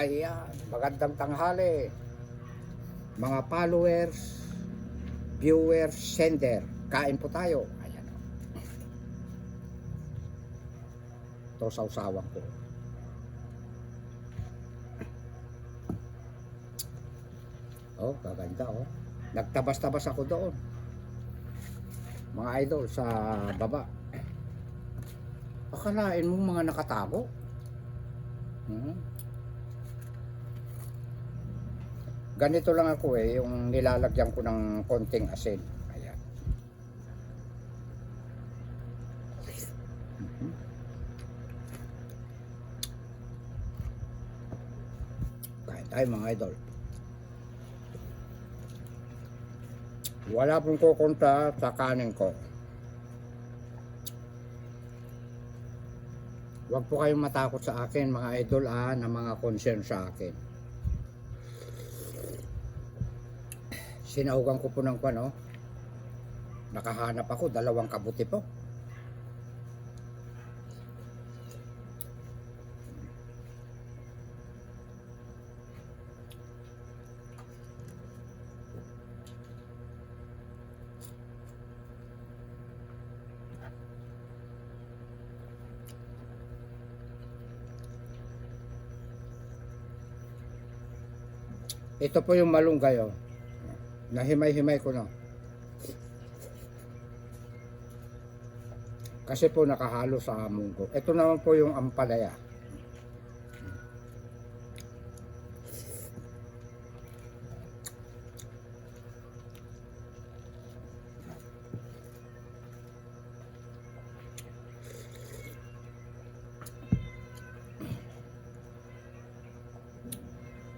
Ayan, magandang tanghali mga followers, viewers, sender. Kain po tayo. Ayan, ito sausawan ko. Oh, gaganda oh. Nagtabas-tabas ako doon, mga idol, sa baba. Akalain mo mga nakatago. Ganito lang ako yung nilalagyan ko ng konting asin. Ayan. Kain tayo mga idol. Wala pong kukontra sa kanin ko. Huwag po kayong matakot sa akin mga idol na mga concern sa akin. Sinahugan ko po ng kwano. Nakahanap ako, 2 kabuti po. Ito po yung malunggay oh. Nahimay-himay ko na. Kasi po nakahalo sa munggo. Ito naman po yung ampalaya.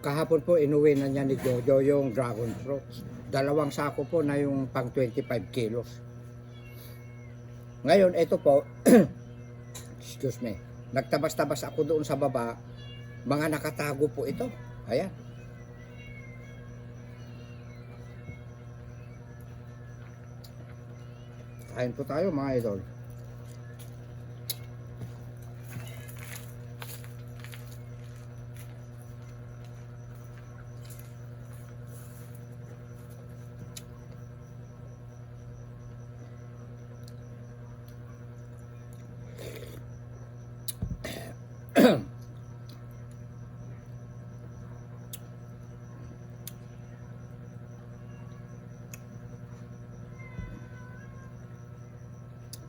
Kahapon po inuwi na niya ni Jojo yung dragon fruits. 2 sako po na yung pang 25 kilos. Ngayon ito po, excuse me, nagtabas-tabas ako doon sa baba. Mga nakatago po ito. Ayan. Kain po tayo mga idol.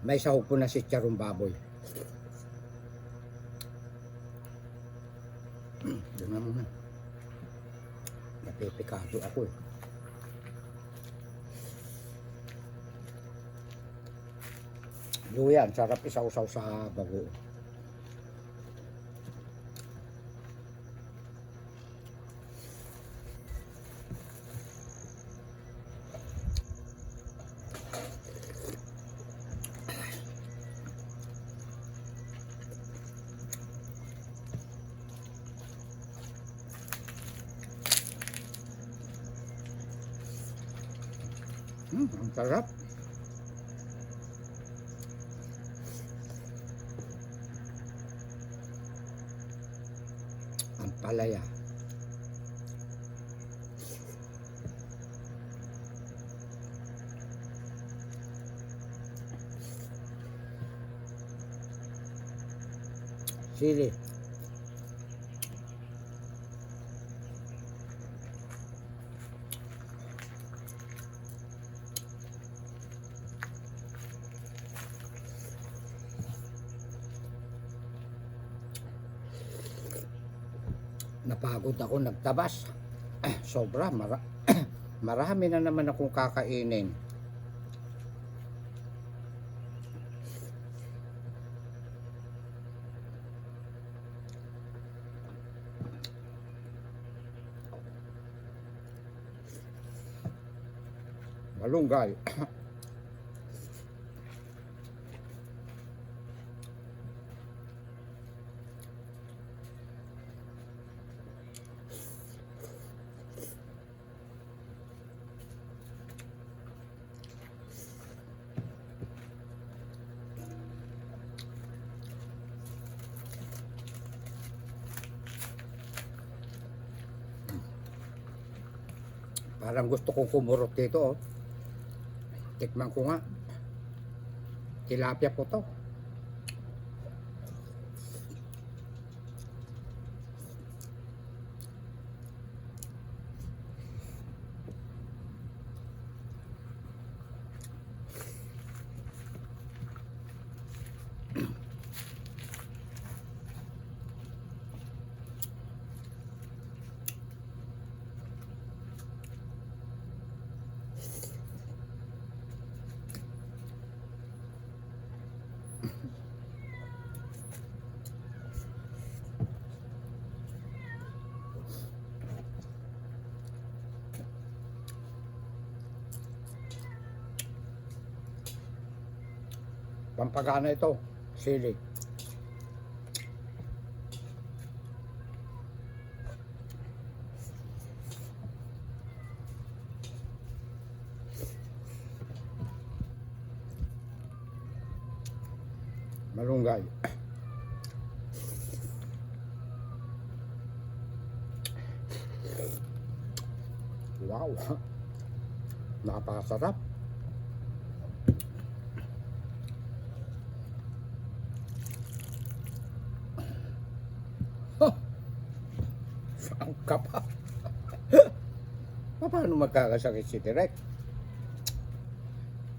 May sahog po na si Charong Baboy. Doon na muna. Napipikado ako eh. Luya, sarap isaw-saw sa bago. Ang sarap. Ang palaya. Sili. Napagod ako nagtabas. Sobra, marami na naman akong kakainin. Malunggay. Parang gusto kong kumurot dito, oh. Tikman ko nga. Tilapia po to. Pampagana ito, sili. Malunggay. Wow. Napakasarap. Ang kapa. Paano magkakasakit si Direk?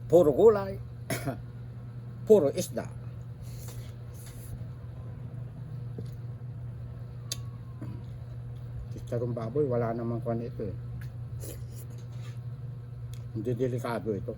Puro gulay. Puro isda. Chicharong baboy, wala namang kwan ito eh. Hindi delikado ito.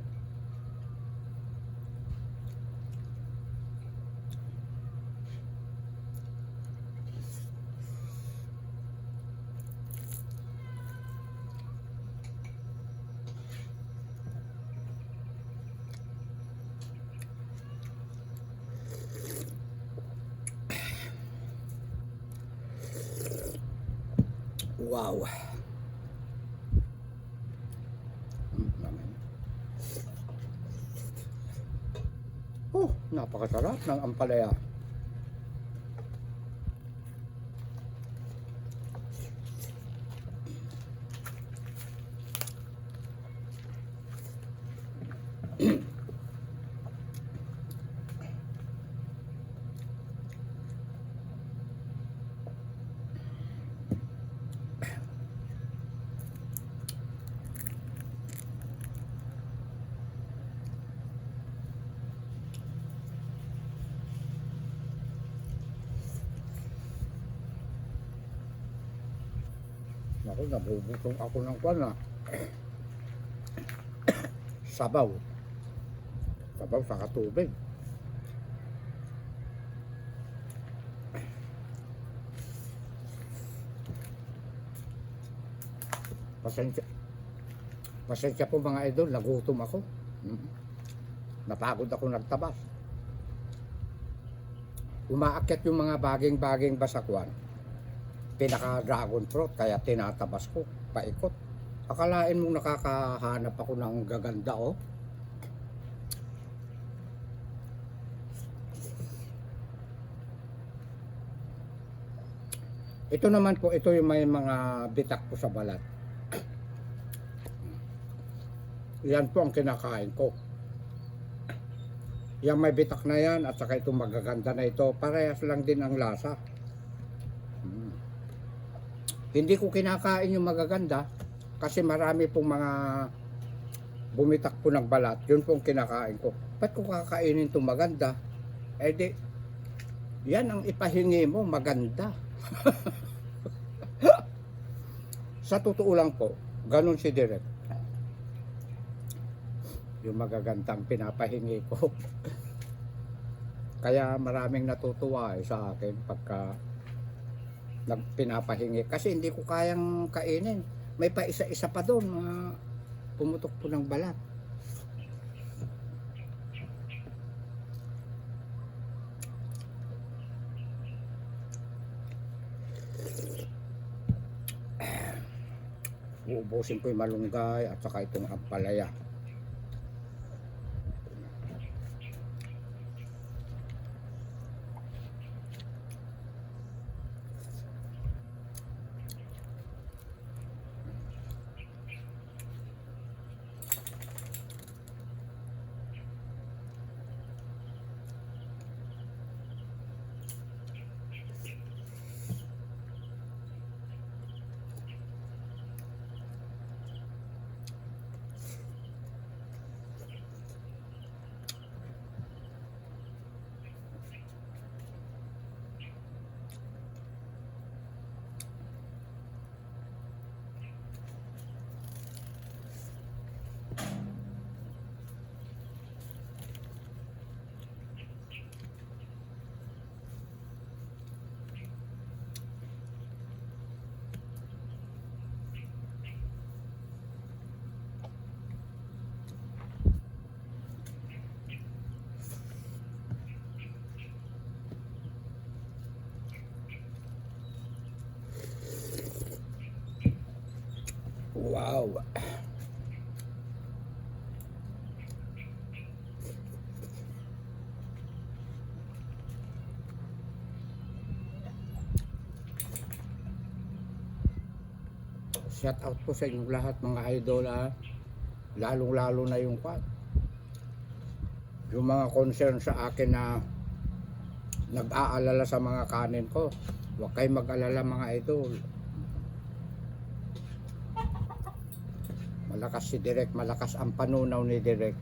Wow. Oh, napakasarap ng ampalaya. Ako, nabubutong ako ng kwan na sabaw. Sabaw sa katubig. Pasensya po mga idol, nagutom ako. Napagod ako nagtabas. Umaakyat yung mga baging-baging basakwan. Pinaka dragon fruit, kaya tinatabas ko, paikot. Akalain mong nakakahanap ako ng gaganda, oh. Ito naman po, ito yung may mga bitak po sa balat. Yan po ang kinakain ko. Yang may bitak na yan at saka itong magaganda na ito, parehas lang din ang lasa. Hindi ko kinakain yung magaganda kasi marami pong mga bumitak po ng balat. Yun pong kinakain ko. Ba't ko kakainin itong maganda? Eh di, yan ang ipahingi mo, maganda. Sa totoo lang po, ganun si Direk. Yung magagandang pinapahingi ko. Kaya maraming natutuwa sa akin pagka nagpinapahingi kasi hindi ko kayang kainin. May pa isa-isa pa doon mga pumutok po ng balat. Uubusin ko yung malunggay at saka itong ampalaya. Wow. Shout out po sa inyong lahat mga idol ha. Lalong-lalo na yung mga concern sa akin na nag-aalala sa mga kanin ko. Huwag kayong mag-alala mga idol. Malakas si Direk, malakas ang panunaw ni Direk.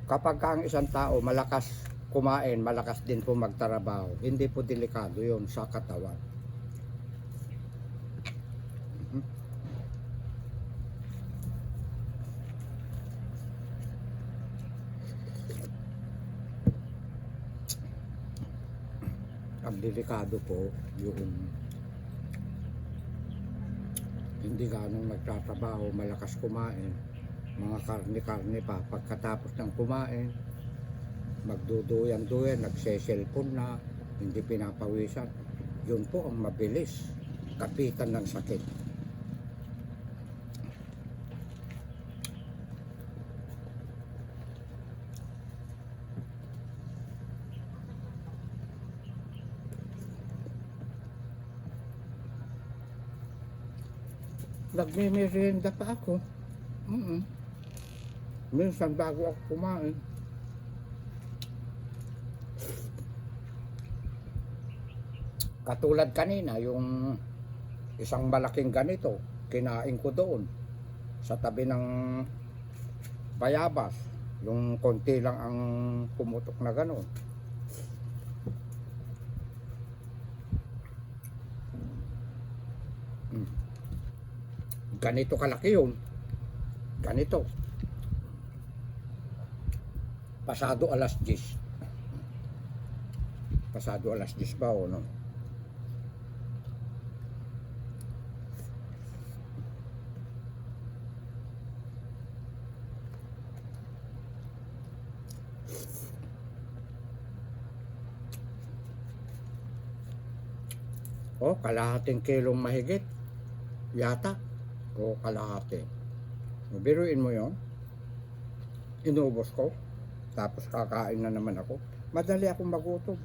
Kapag ang isang tao malakas kumain, malakas din po magtrabaho. Hindi po delikado yon sa katawan. Ang delikado po yung hindi ganong nagtatrabaho, malakas kumain, mga karne-karne pa, pagkatapos ng kumain magduduyan-duyan, nagse-cellphone na, hindi pinapawisan, yun po ang mabilis kapitan ng sakit. Nagme-merienda pa ako. Minsan bago ako kumain. Katulad kanina, yung isang malaking ganito, kinain ko doon sa tabi ng bayabas. Yung konti lang ang pumutok na gano'n. Ganito kalaki yun. Ganito. Pasado alas 10. Pasado alas 10 ba o no? O, kalahating kilong mahigit. Yata. O kalahati. Biruin mo yon, inubos ko, tapos kakain na naman ako. Madali akong magutom.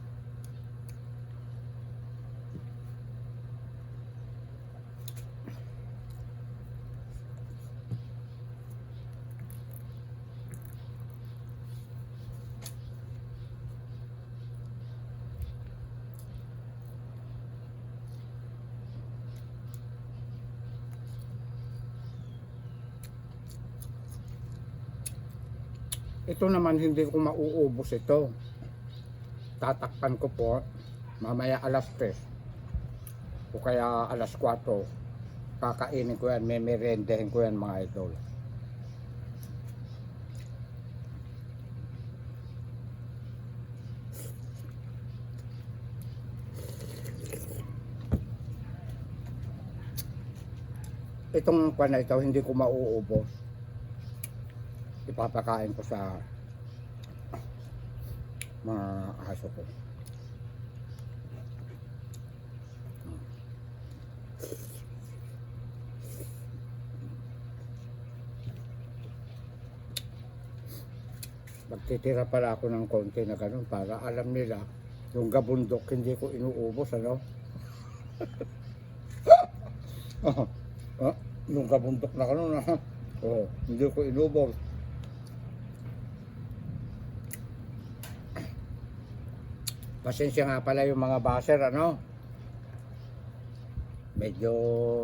Ito naman hindi ko mauubos ito. Tatakpan ko po mamaya alas 3 o kaya alas 4. Kakainin ko yan, memerendehin ko yan mga idol. Itong pan na ito hindi ko mauubos. Ipapakain ko sa mga aso ko. Magtitira pala ako ng konti na ganun para alam nila yung gabundok hindi ko inuubos, ano? Yung gabundok na ganun, hindi ko inubos. Pasensya nga pala yung mga baser, ano? Medyo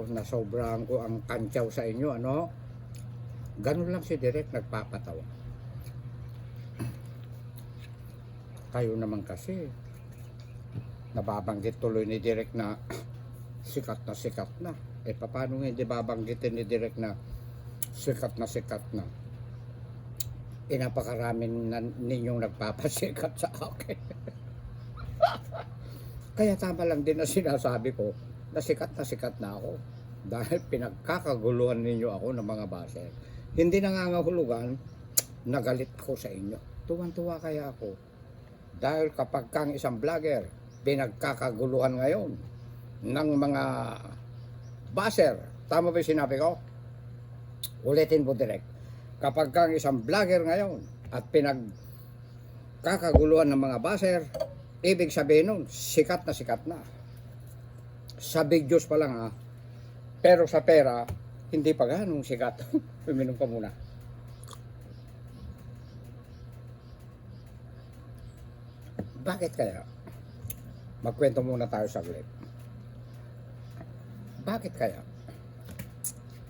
nasobrahan ko ang kantsaw sa inyo, ano? Ganun lang si Direk nagpapatawa. Kayo naman kasi nababanggit tuloy ni Direk na sikat na. Eh paano hindi babanggitin ni Direk na sikat na? Eh napakarami na ninyong nagpapasikat sa akin. Kaya tama lang din na sinasabi ko na sikat na ako dahil pinagkakaguluhan ninyo ako ng mga baser. Hindi nangangahulugan, nagalit ako sa inyo. Tuwan-tuwa kaya ako dahil kapag kang isang vlogger pinagkakaguluhan ngayon ng mga baser, tama ba yung sinabi ko? Ulitin mo direct. Kapag kang isang vlogger ngayon at pinagkakaguluhan ng mga baser, ibig sabihin nun, sikat na sikat na. Sa videos pa lang ha. Pero sa pera, hindi pa ganong sikat. Uminom ka muna. Bakit kaya? Magkwento muna tayo saglit. Bakit kaya?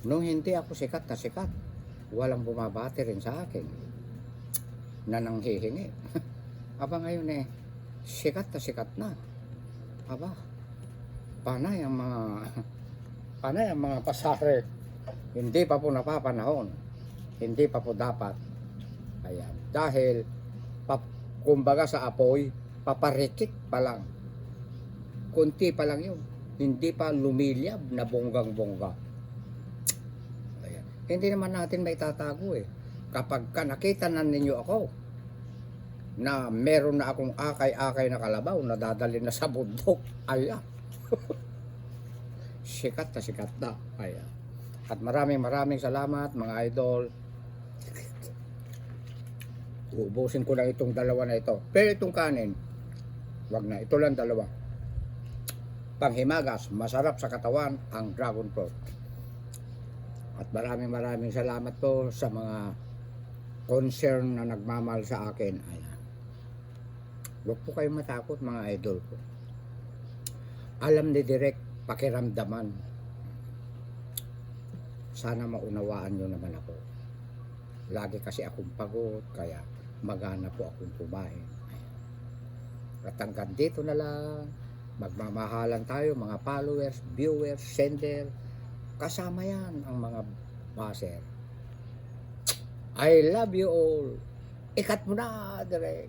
Nung hindi ako sikat na sikat, walang bumabati rin sa akin na nanghihingi. Aba ngayon sikat na. Aba, panay ang mga pasare. Hindi pa po napapanahon. Hindi pa po dapat. Ayan. Dahil, kumbaga sa apoy, paparikit pa lang. Kunti pa lang yun. Hindi pa lumiliyab na bonggang-bongga. Ayan. Hindi naman natin may tatago Kapag nakita na ninyo ako, na meron na akong akay-akay na kalabaw na dadalhin na sa bundok, ayan. Sikat na. Ayan. At maraming salamat mga idol. Ubusin ko lang itong dalawa na ito. Pero itong kanin, wag na. Ito lang dalawa. Panghimagas, masarap sa katawan ang dragon fruit. At maraming salamat po sa mga concern na nagmamahal sa akin. Ayan. Huwag po kayong matakot mga idol ko. Alam ni Direk, pakiramdaman. Sana maunawaan nyo naman ako. Lagi kasi akong pagod, kaya magana po akong kumain. At hanggang dito na lang, magmamahalan tayo mga followers, viewers, sender, kasama yan ang mga baser. I love you all. Ikat mo na, Direk.